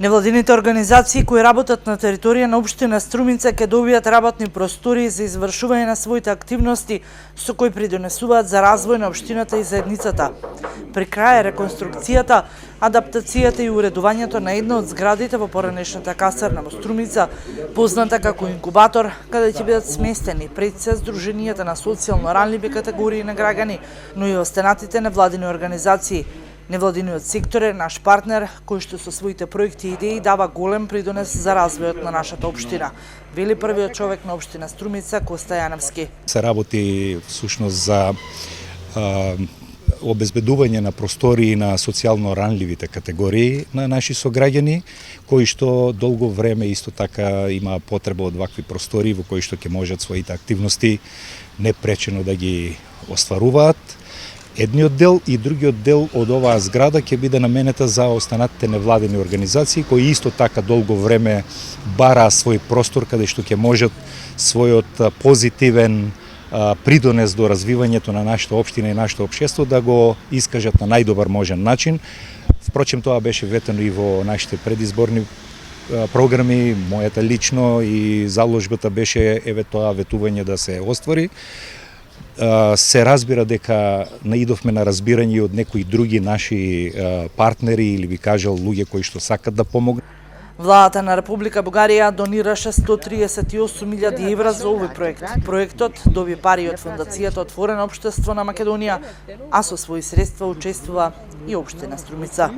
Невладините организации кои работат на територија на општина Струмица ќе добијат работни простори за извршување на своите активности со кои придонесуваат за развој на општината и заедницата. При крај реконструкцијата, адаптацијата и уредувањето на една од зградите во поранешната касарна во Струмица, позната како инкубатор, каде ќе бидат сместени пред се здруженијата на социјално ранливи категории на граѓани, но и останатите невладини организации. Невладиниот сектор е наш партнер, кој што со своите проекти и идеи дава голем придонес за развојот на нашата општина, вели првиот човек на општина Струмица, Коста Јановски. Се работи всушност за обезбедување на простори на социјално ранливите категории на наши сограѓани, кои што долго време исто така има потреба од вакви простори во кои што ќе можат своите активности непречено да ги остваруваат. Едниот дел и другиот дел од оваа зграда ќе биде наменета за останатите невладени организации кои исто така долго време бараа свој простор каде што ќе можат својот позитивен придонес до развивањето на нашата општина и нашето општество да го искажат на најдобар можен начин. Впрочем, тоа беше ветено и во нашите предизборни програми, мојата лично и заложбата беше тоа ветување да се оствари. Се разбира дека наидовме на разбирање од некои други наши партнери или би кажал луѓе кои што сакат да помогнат. Владата на Република Бугарија донираше 138.000 евра за овој проект. Проектот доби пари од Фондацијата Отворено општество на Македонија, а со своји средства учествува и општина Струмица.